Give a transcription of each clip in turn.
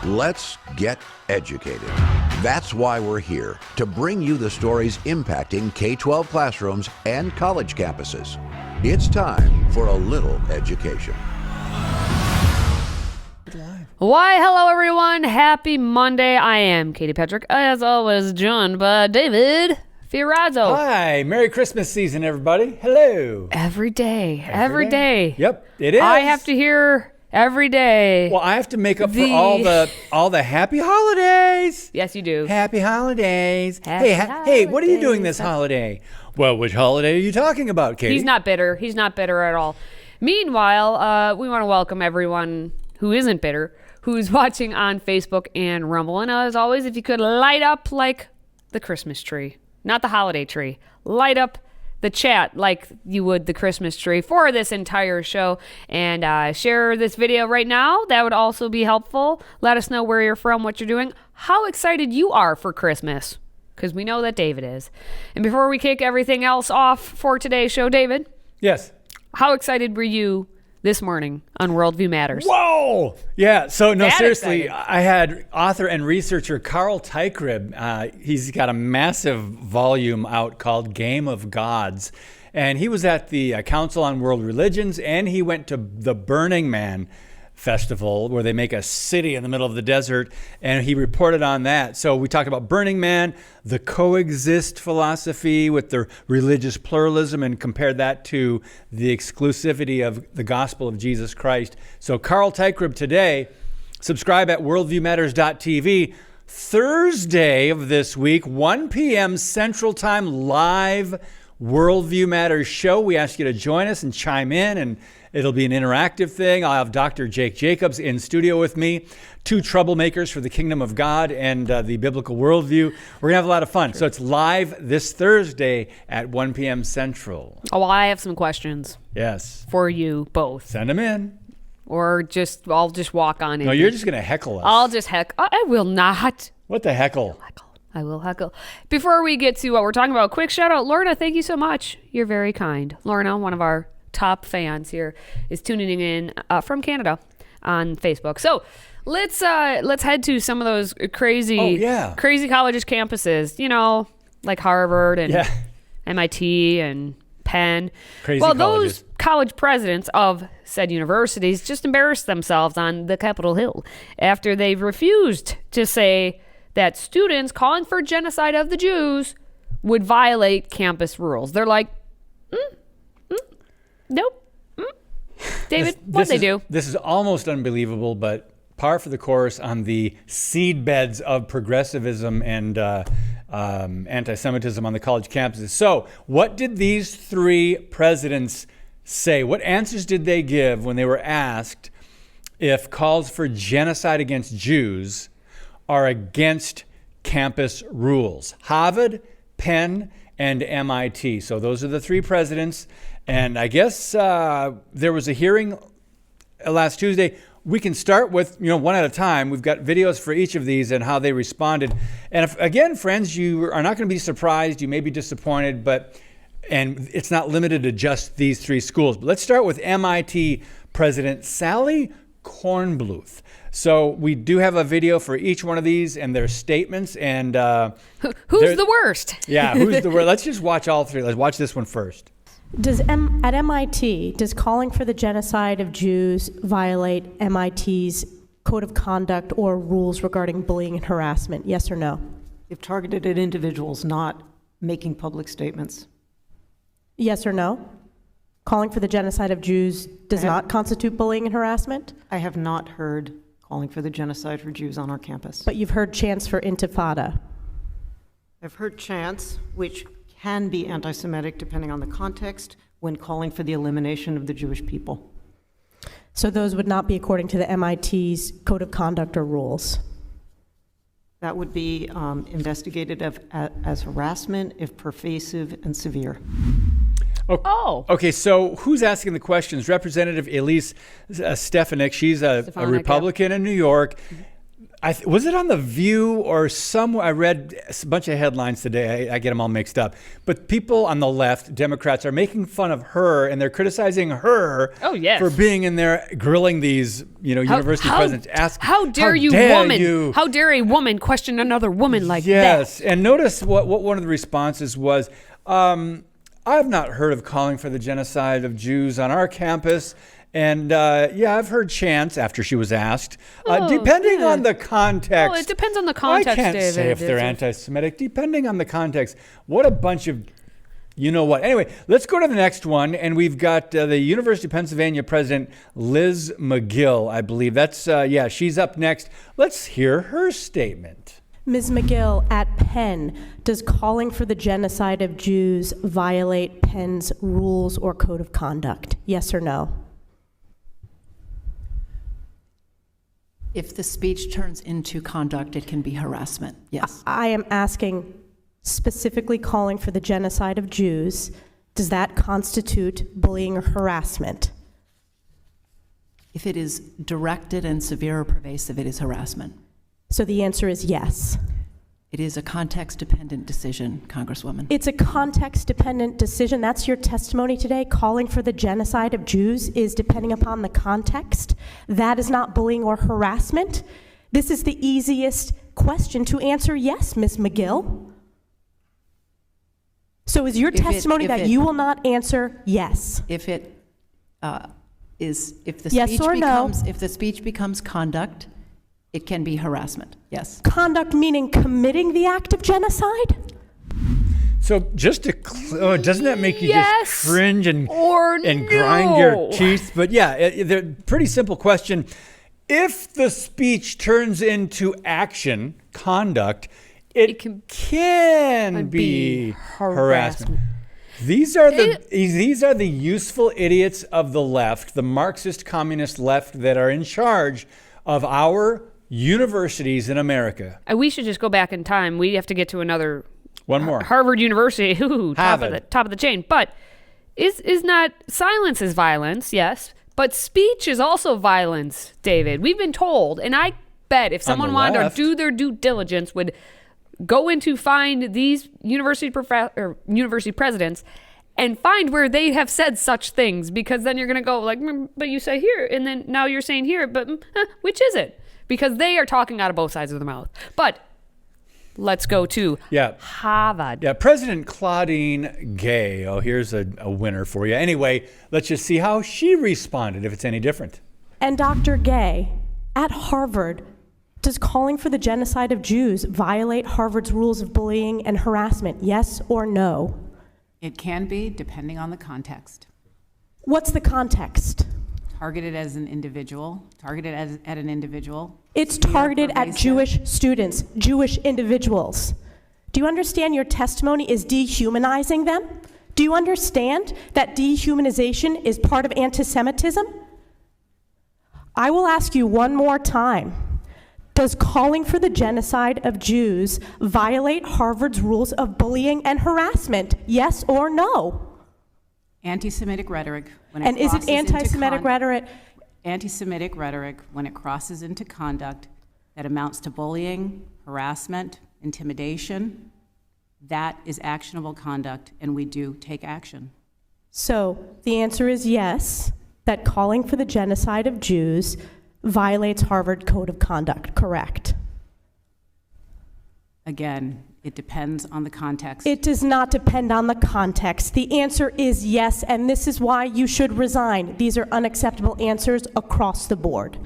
Let's get educated. That's why we're here, to bring you the stories impacting K-12 classrooms and college campuses. It's time for a little education. Why, hello everyone. Happy Monday. I am Katie Patrick, as always, joined by David Fiorazzo. Hi. Merry Christmas season, everybody. Hello. Every day. Yep, it is. I have to hear every day. Well, I have to make up for all the happy holidays. Yes, you do. Happy holidays. Happy Hey, what are you doing this holiday? Well, which holiday are you talking about, Katie? He's not bitter. He's not bitter at all. Meanwhile, we want to welcome everyone who isn't bitter, who's watching on Facebook and Rumble. And as always, if you could light up like the Christmas tree, not the holiday tree, light up the chat like you would the Christmas tree for this entire show, and share this video right now. That would also be helpful. Let us know where you're from, what you're doing, how excited you are for Christmas, because we know that David is. And before we kick everything else off for today's show, David. Yes. How excited were you this morning on Worldview Matters? Whoa! Yeah, so no, That seriously, excited. I had author and researcher Carl Teichrieb. He's got a massive volume out called Game of Gods. And he was at the Council on World Religions, and he went to the Burning Man festival where they make a city in the middle of the desert, and he reported on that. So we talked about Burning Man, the coexist philosophy with the religious pluralism, and compared that to the exclusivity of the gospel of Jesus Christ. So Carl Teichrieb today. Subscribe at worldviewmatters.tv. Thursday of this week, 1 p.m. Central Time, live Worldview Matters show. We ask you to join us and chime in, and it'll be an interactive thing. I'll have Dr. Jake Jacobs in studio with me, two troublemakers for the kingdom of God and the biblical worldview. We're going to have a lot of fun. Sure. So it's live this Thursday at 1 p.m. Central. Oh, well, I have some questions. Yes. For you both. Send them in. Or I'll just walk on in. No, you're just going to heckle us. I'll just I will not. What the heckle? I will heckle. Before we get to what we're talking about, quick shout out, Lorna, thank you so much. You're very kind. Lorna, one of our top fans here, is tuning in from Canada on Facebook. So let's head to some of those crazy colleges campuses, you know, like Harvard and MIT and Penn. Crazy well, colleges. Those college presidents of said universities just embarrassed themselves on the Capitol Hill after they've refused to say that students calling for genocide of the Jews would violate campus rules. They're like, nope. David, what'd they do? This is almost unbelievable, but par for the course on the seed beds of progressivism and anti-Semitism on the college campuses. So what did these three presidents say? What answers did they give when they were asked if calls for genocide against Jews are against campus rules? Harvard, Penn, and MIT. So those are the three presidents. And I guess there was a hearing last Tuesday. We can start with, one at a time. We've got videos for each of these and how they responded. And if, again, friends, you are not going to be surprised. You may be disappointed, and it's not limited to just these three schools. But let's start with MIT President Sally Kornbluth. So we do have a video for each one of these and their statements. And who's the worst? Yeah, who's the worst? Let's just watch all three. Let's watch this one first. At MIT, does calling for the genocide of Jews violate MIT's code of conduct or rules regarding bullying and harassment? Yes or no? If targeted at individuals, not making public statements. Yes or no? Calling for the genocide of Jews does not constitute bullying and harassment? I have not heard calling for the genocide for Jews on our campus. But you've heard chants for intifada. I've heard chants, which can be anti-Semitic depending on the context, when calling for the elimination of the Jewish people. So those would not be according to the MIT's code of conduct or rules? That would be investigated as harassment if pervasive and severe. Okay, so who's asking the questions? Representative Elise Stefanik. She's a Republican in New York. Was it on The View or somewhere? I read a bunch of headlines today. I get them all mixed up. But people on the left, Democrats, are making fun of her, and they're criticizing her for being in there grilling these, university presidents. How dare you, woman? How dare a woman question another woman like that? Yes, and notice what one of the responses was. I've not heard of calling for the genocide of Jews on our campus. And I've heard chants after she was asked. Depending on the context. Well, it depends on the context, I can't David. say if they're anti-Semitic. Depending on the context. What a bunch of you-know-what. Anyway, let's go to the next one. And we've got the University of Pennsylvania president, Liz McGill, I believe. That's, she's up next. Let's hear her statement. Ms. McGill, at Penn, does calling for the genocide of Jews violate Penn's rules or code of conduct? Yes or no? If the speech turns into conduct, it can be harassment. Yes. I am asking specifically calling for the genocide of Jews. Does that constitute bullying or harassment? If it is directed and severe or pervasive, it is harassment. So the answer is yes. It is a context-dependent decision, Congresswoman. It's a context-dependent decision. That's your testimony today. Calling for the genocide of Jews is depending upon the context. That is not bullying or harassment. This is the easiest question to answer yes, Ms. McGill. So is your testimony that you will not answer yes? If it if the yes speech or becomes no? If the speech becomes conduct, it can be harassment. Yes. Conduct meaning committing the act of genocide? So just to, doesn't that make you just cringe and grind your teeth? But they're pretty simple question. If the speech turns into action, conduct, it can be harassment. These are the useful idiots of the left, the Marxist communist left that are in charge of our universities in America. We should just go back in time. We have to get to another one more. Harvard University, top of the chain. But is not silence is violence, yes, but speech is also violence, David. We've been told, and I bet if someone wanted to do their due diligence, would go in to find these university presidents and find where they have said such things, because then you're going to go like, but you say here, and then now you're saying here, but which is it? Because they are talking out of both sides of their mouth. But let's go to Harvard. Yeah, President Claudine Gay. Oh, here's a winner for you. Anyway, let's just see how she responded, if it's any different. And Dr. Gay, at Harvard, does calling for the genocide of Jews violate Harvard's rules of bullying and harassment? Yes or no? It can be, depending on the context. What's the context? Targeted at an individual. It's targeted at Jewish students, Jewish individuals. Do you understand your testimony is dehumanizing them? Do you understand that dehumanization is part of anti-Semitism? I will ask you one more time. Does calling for the genocide of Jews violate Harvard's rules of bullying and harassment? Yes or no? Anti-Semitic rhetoric. And is it anti-Semitic rhetoric? Anti-Semitic rhetoric, when it crosses into conduct that amounts to bullying, harassment, intimidation, that is actionable conduct, and we do take action. So the answer is yes, that calling for the genocide of Jews violates Harvard Code of Conduct, correct? Again, it depends on the context. It does not depend on the context. The answer is yes, and this is why you should resign. These are unacceptable answers across the board.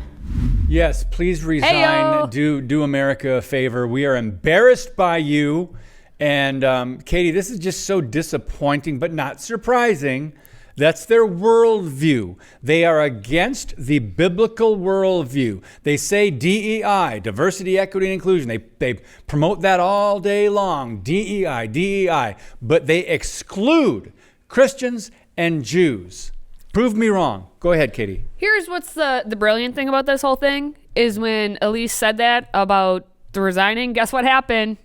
Yes, please resign. Hey-o. Do America a favor. We are embarrassed by you. And Katie, this is just so disappointing, but not surprising. That's their worldview. They are against the biblical worldview. They say DEI, diversity, equity, and inclusion. They promote that all day long, DEI, but they exclude Christians and Jews. Prove me wrong. Go ahead, Katie. Here's what's the brilliant thing about this whole thing is when Elise said that about the resigning, guess what happened?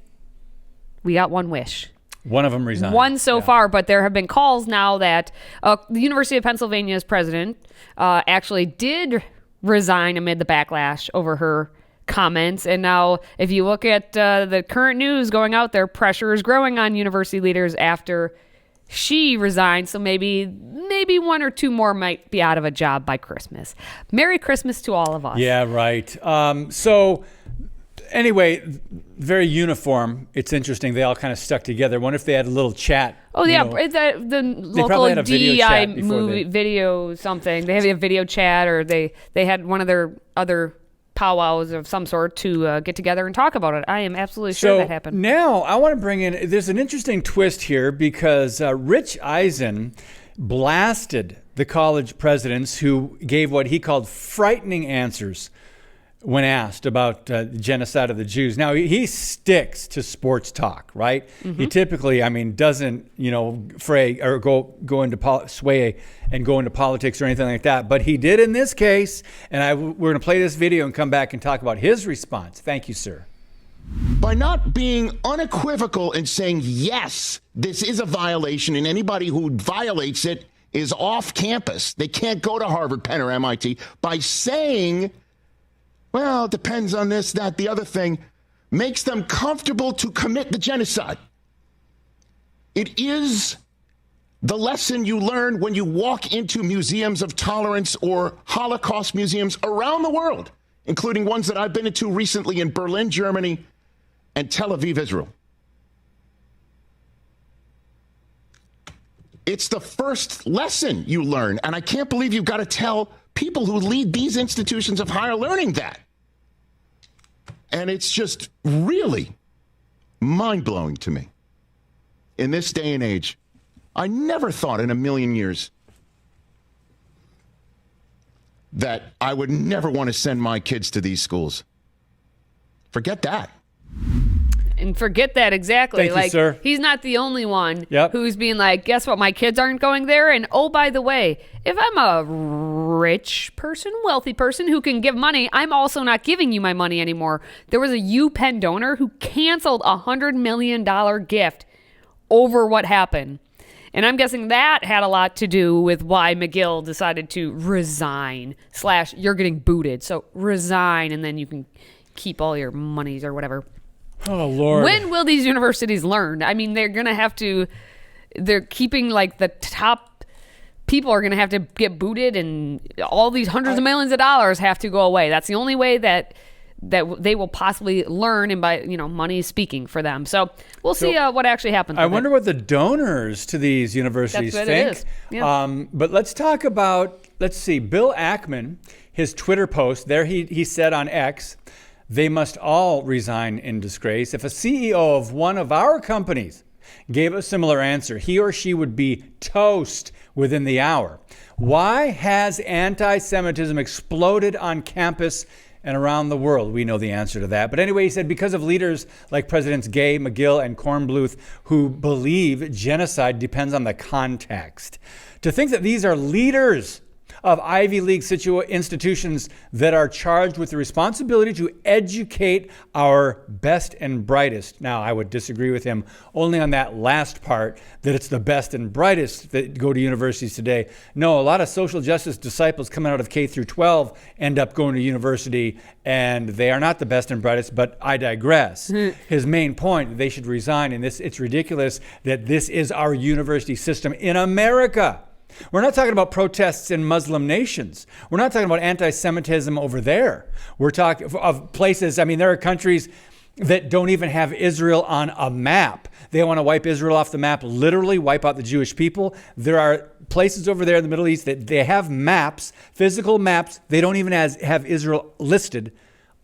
We got one wish. One of them resigned. One so far, but there have been calls now that the University of Pennsylvania's president actually did resign amid the backlash over her comments. And now if you look at the current news going out there, pressure is growing on university leaders after she resigned. So maybe one or two more might be out of a job by Christmas. Merry Christmas to all of us. Yeah, right. So anyway, very uniform. It's interesting. They all kind of stuck together. I wonder if they had a little chat. Oh, yeah. The local had a video DEI chat before movie video something. They have a video chat, or they had one of their other powwows of some sort to get together and talk about it. I am absolutely sure that happened. Now I want to bring in, there's an interesting twist here because Rich Eisen blasted the college presidents who gave what he called frightening answers when asked about the genocide of the Jews. Now, he sticks to sports talk, right? Mm-hmm. He typically, doesn't, fray or go into sway and go into politics or anything like that. But he did in this case, and we're going to play this video and come back and talk about his response. Thank you, sir. By not being unequivocal and saying, yes, this is a violation, and anybody who violates it is off campus. They can't go to Harvard, Penn, or MIT. By saying, well, it depends on this, that, the other thing, makes them comfortable to commit the genocide. It is the lesson you learn when you walk into museums of tolerance or Holocaust museums around the world, including ones that I've been into recently in Berlin, Germany, and Tel Aviv, Israel. It's the first lesson you learn, and I can't believe you've got to tell people who lead these institutions of higher learning that. And it's just really mind-blowing to me. In this day and age, I never thought in a million years that I would never want to send my kids to these schools. Forget that. And forget that exactly. Thank you, sir. He's not the only one Yep. who's being like, guess what? My kids aren't going there. And oh, by the way, if I'm a rich person, wealthy person who can give money, I'm also not giving you my money anymore. There was a Penn donor who canceled a $100 million gift over what happened. And I'm guessing that had a lot to do with why McGill decided to resign / you're getting booted. So resign, and then you can keep all your monies or whatever. Oh, Lord. When will these universities learn? I mean, they're going to have to, they're keeping like the top people are going to have to get booted, and all these hundreds of millions of dollars have to go away. That's the only way that they will possibly learn, and by, money is speaking for them. So we'll see what actually happens. I wonder what the donors to these universities That's what think. it is. Yeah. But let's talk about, Bill Ackman, his Twitter post there, he said on X, they must all resign in disgrace. If a CEO of one of our companies gave a similar answer, he or she would be toast within the hour. Why has anti-Semitism exploded on campus and around the world? We know the answer to that. But anyway, he said because of leaders like Presidents Gay, McGill, and Kornbluth who believe genocide depends on the context. To think that these are leaders of Ivy League institutions that are charged with the responsibility to educate our best and brightest. Now, I would disagree with him only on that last part, that it's the best and brightest that go to universities today. No, a lot of social justice disciples coming out of K through 12 end up going to university, and they are not the best and brightest, but I digress. His main point, they should resign, and it's ridiculous that this is our university system in America. We're not talking about protests in Muslim nations. We're not talking about anti-Semitism over there. We're talking of places, there are countries that don't even have Israel on a map. They want to wipe Israel off the map, literally wipe out the Jewish people. There are places over there in the Middle East that they have maps, physical maps. They don't even have Israel listed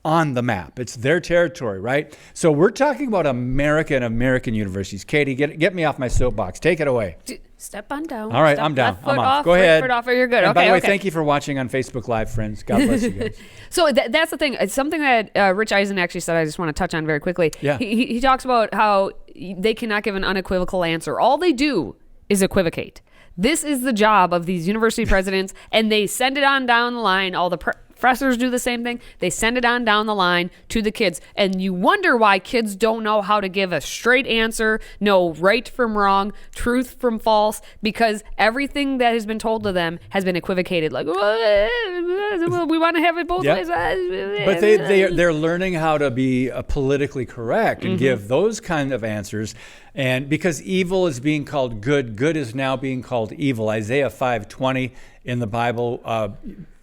on the map. It's their territory, right? So we're talking about America and American universities. Katie, get me off my soapbox. Take it away. Step on down. All right, Step I'm down. left foot I'm off. off, Go right ahead. foot off, or you're good. And by Okay, the way, okay. thank you for watching on Facebook Live, friends. God bless you guys. So that's the thing. It's something that Rich Eisen actually said I just want to touch on very quickly. Yeah. He talks about how they cannot give an unequivocal answer. All they do is equivocate. This is the job of these university presidents, and they send it on down the line, all the Professors do the same thing. They send it on down the line to the kids. And you wonder why kids don't know how to give a straight answer, know right from wrong, truth from false, because everything that has been told to them has been equivocated. Like, we want to have it both ways. But they're learning how to be politically correct and give those kind of answers. And because evil is being called good, good is now being called evil. Isaiah 5:20 in the Bible,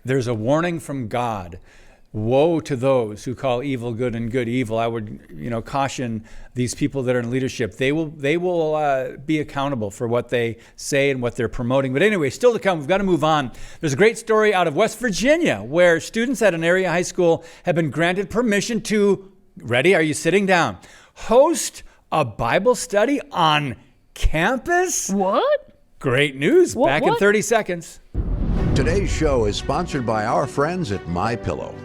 there's a warning from God. Woe to those who call evil good and good evil. I would, caution these people that are in leadership. They will be accountable for what they say and what they're promoting. But anyway, still to come, we've got to move on. There's a great story out of West Virginia where students at an area high school have been granted permission to, ready, are you sitting down, host a Bible study on campus? What? Great news. Back in 30 seconds. Today's show is sponsored by our friends at MyPillow.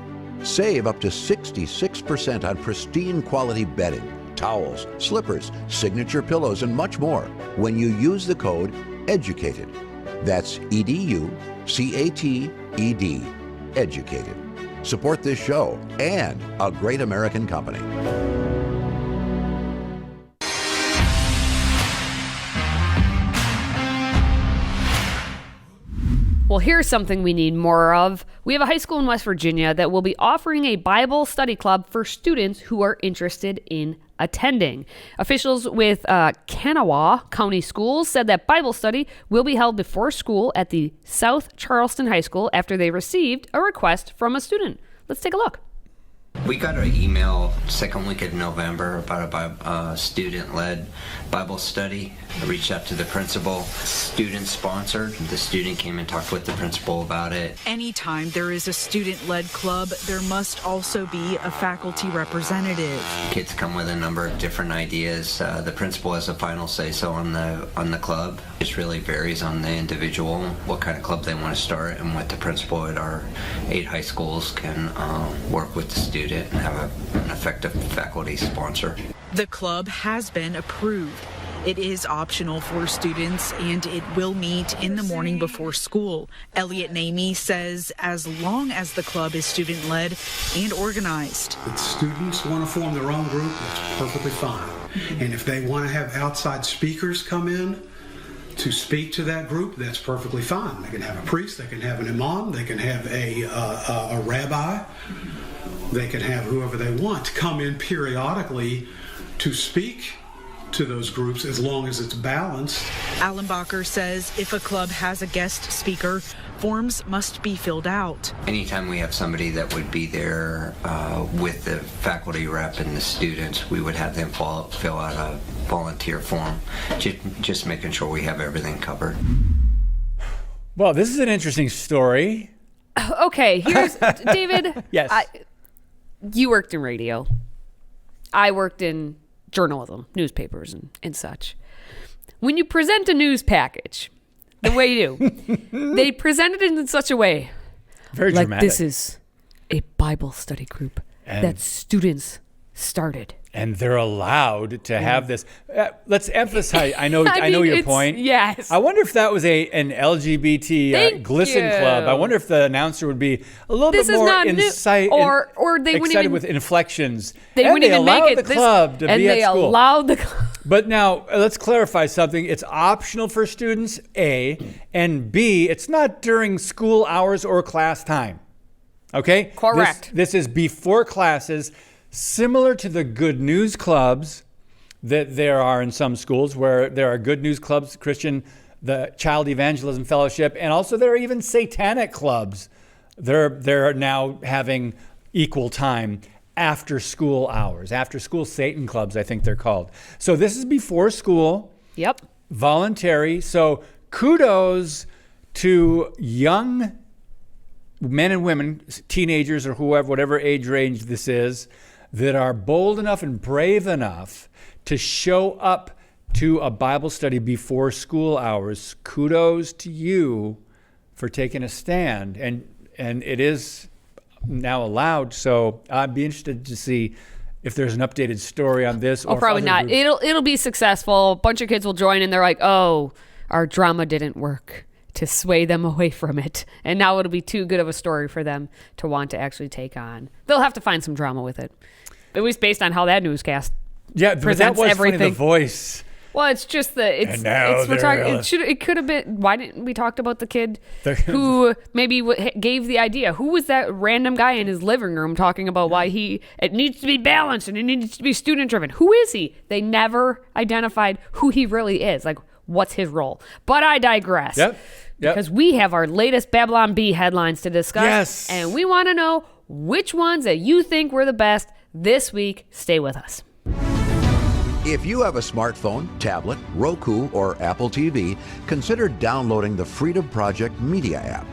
Save up to 66% on pristine quality bedding, towels, slippers, signature pillows, and much more when you use the code EDUCATED. That's EDUCATED. Educated. Support this show and a great American company. Well, here's something we need more of. We have a high school in West Virginia that will be offering a Bible study club for students who are interested in attending. Officials with Kanawha County Schools said that Bible study will be held before school at the South Charleston High School after they received a request from a student. Let's take a look. We got an email second week of November about a student-led Bible study. I reached out to the principal, student-sponsored. The student came and talked with the principal about it. Anytime there is a student-led club, there must also be a faculty representative. Kids come with a number of different ideas. The principal has a final say-so on the club. It really varies on the individual, what kind of club they want to start, and what the principal at our 8 high schools can work with the student and have an effective faculty sponsor. The club has been approved. It is optional for students and it will meet in the morning before school. Elliot Namey says as long as the club is student-led and organized. If students want to form their own group, that's perfectly fine. And if they want to have outside speakers come in to speak to that group, that's perfectly fine. They can have a priest, they can have an imam, they can have a rabbi. They can have whoever they want come in periodically to speak to those groups as long as it's balanced. Allenbacher says if a club has a guest speaker, forms must be filled out. Anytime we have somebody that would be there with the faculty rep and the students, we would have them fill out a volunteer form, just making sure we have everything covered. Well, this is an interesting story. Okay, here's David. Yes. You worked in radio. I worked in journalism, newspapers, and such. When you present a news package, the way you do, they present it in such a way. Very like dramatic. This is a Bible study group that students started. And they're allowed to have this. Let's emphasize. I know your point. Yes. I wonder if that was an LGBT glisten club. I wonder if the announcer would be a little bit more excited with inflections. They wouldn't even make it. The club to be at school. And they allowed the club. But now let's clarify something. It's optional for students, A, and B, it's not during school hours or class time. Okay? Correct. This is before classes. Similar to the good news clubs that there are in some schools where there are good news clubs, the Child Evangelism Fellowship, and also there are even satanic clubs. They're now having equal time after school hours, after school Satan clubs, I think they're called. So this is before school. Yep. Voluntary. So kudos to young men and women, teenagers or whoever, whatever age range this is, that are bold enough and brave enough to show up to a Bible study before school hours. Kudos to you for taking a stand. And it is now allowed. So I'd be interested to see if there's an updated story on this. Oh, probably not. It'll be successful. A bunch of kids will join and they're like, oh, our drama didn't work. to sway them away from it. And now it'll be too good of a story for them to want to actually take on. They'll have to find some drama with it. At least based on how that newscast presents that was everything. Funny, the voice. Well, it's just it could have been. Why didn't we talk about the kid who maybe gave the idea? Who was that random guy in his living room talking about why it needs to be balanced and it needs to be student driven? Who is he? They never identified who he really is. Like, what's his role? But I digress. Yep. Because we have our latest Babylon Bee headlines to discuss. Yes. And we want to know which ones that you think were the best this week. Stay with us. If you have a smartphone, tablet, Roku, or Apple TV, consider downloading the Freedom Project Media app.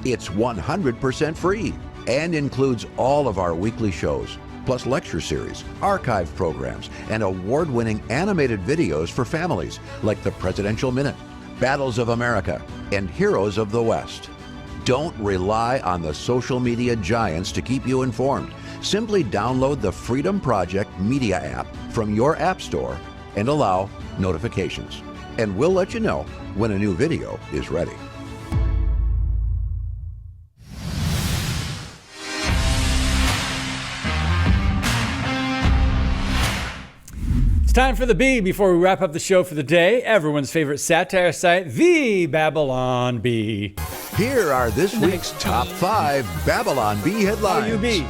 It's 100% free and includes all of our weekly shows, plus lecture series, archive programs, and award-winning animated videos for families like the Presidential Minute, Battles of America, and Heroes of the West. Don't rely on the social media giants to keep you informed. Simply download the Freedom Project Media app from your app store and allow notifications. And we'll let you know when a new video is ready. It's time for the Bee before we wrap up the show for the day. Everyone's favorite satire site, the Babylon Bee. Here are this week's top 5 Babylon Bee headlines. How you be?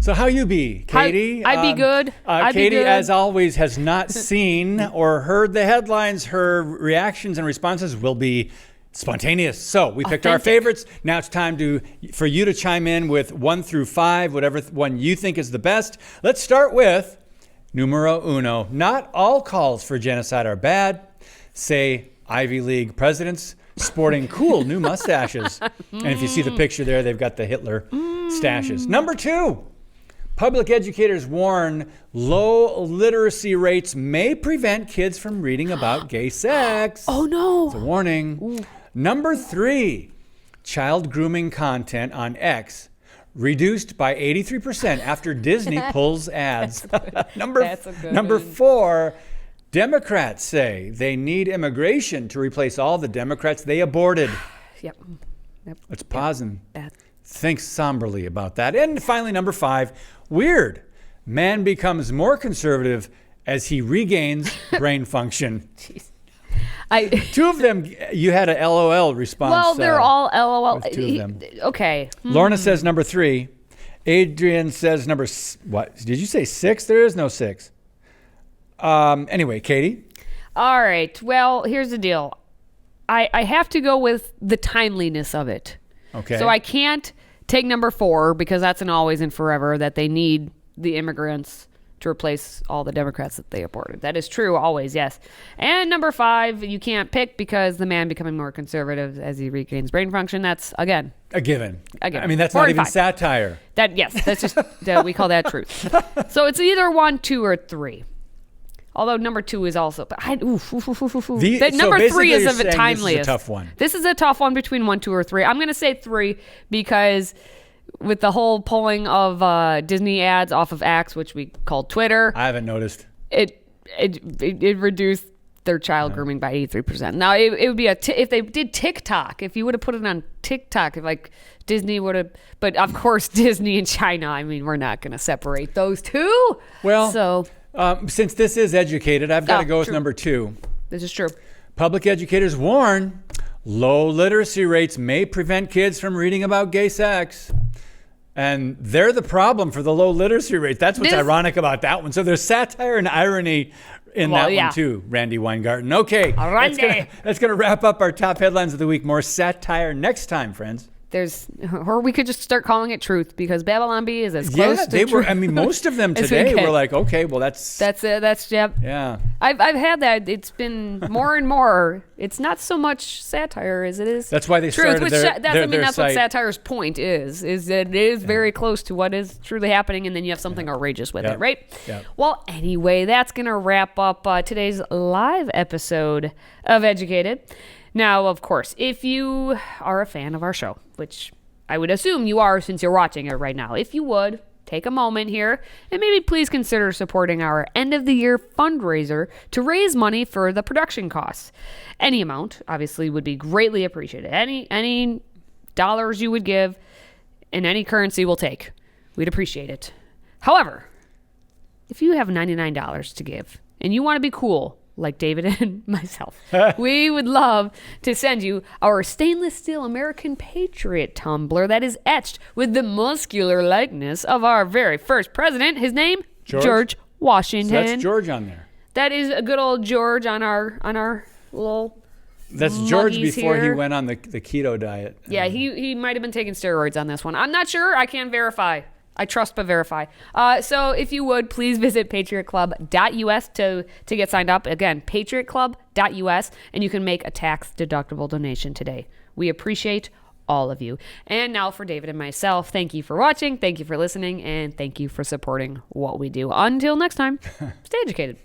So how you be, Katie? I'd be good. Katie, as always, has not seen or heard the headlines. Her reactions and responses will be spontaneous. So we picked our favorites. Now it's time for you to chime in with 1 through 5, whatever one you think is the best. Let's start with numero uno. Not all calls for genocide are bad. Say Ivy League presidents sporting cool new mustaches. And if you see the picture there, they've got the Hitler stashes. Number 2. Public educators warn low literacy rates may prevent kids from reading about gay sex. Oh, no. It's a warning. Ooh. Number 3, child grooming content on X reduced by 83% after Disney pulls ads. Number 4, Democrats say they need immigration to replace all the Democrats they aborted. Yep. Let's pause and think somberly about that. And finally, number 5, weird. Man becomes more conservative as he regains brain function. Jeez. 2 of them, you had a LOL response. Well, they're all LOL. 2 of them. Okay. Lorna says number 3. Adrian says what? Did you say 6? There is no 6. Anyway, Katie? All right. Well, here's the deal. I have to go with the timeliness of it. Okay. So I can't take number 4 because that's an always and forever that they need the immigrants to replace all the Democrats that they aborted. That is true always, yes. And number 5, you can't pick because the man becoming more conservative as he regains brain function. That's, again, a given. A given. I mean, that's not even satire. Yes, that's just, we call that truth. So it's either 1, 2, or 3. Although number 2 is also, number 3 is of a timeliest. This is a tough one. This is a tough one between 1, 2, or 3. I'm going to say 3 because with the whole pulling of Disney ads off of X, which we call Twitter, I haven't noticed. It reduced their child grooming by 83%. Now it would be if they did TikTok, if you would have put it on TikTok, if like Disney would have, but of course Disney and China. I mean, we're not going to separate those two. Well, so. Since this is educated, I've got to go with number 2. This is true. Public educators warn low literacy rates may prevent kids from reading about gay sex. And they're the problem for the low literacy rate. That's what's ironic about that one. So there's satire and irony in that one too, Randy Weingarten. Okay, that's gonna wrap up our top headlines of the week. More satire next time, friends. Or we could just start calling it truth because Babylon Bee is as close to truth. I mean, most of them today were like, okay, well, that's it. Yeah. I've had that. It's been more and more. It's not so much satire as it is. That's why they truth, started that's what satire's point is that it is very close to what is truly happening, and then you have something outrageous with it, right? Yeah. Well, anyway, that's gonna wrap up today's live episode of Educated. Now, of course, if you are a fan of our show, which I would assume you are since you're watching it right now, if you would, take a moment here and maybe please consider supporting our end of the year fundraiser to raise money for the production costs. Any amount obviously would be greatly appreciated. Any dollars you would give in any currency we'll take. We'd appreciate it. However, if you have $99 to give and you want to be cool like David and myself, we would love to send you our stainless steel American Patriot tumbler that is etched with the muscular likeness of our very first president. His name, George Washington. So that's George on there. That is a good old George on our little. That's George before here. He went on the keto diet. Yeah, he might have been taking steroids on this one. I'm not sure. I can't verify. I trust but verify. So if you would, please visit patriotclub.us to get signed up. Again, patriotclub.us, and you can make a tax-deductible donation today. We appreciate all of you. And now for David and myself, thank you for watching, thank you for listening, and thank you for supporting what we do. Until next time, stay educated.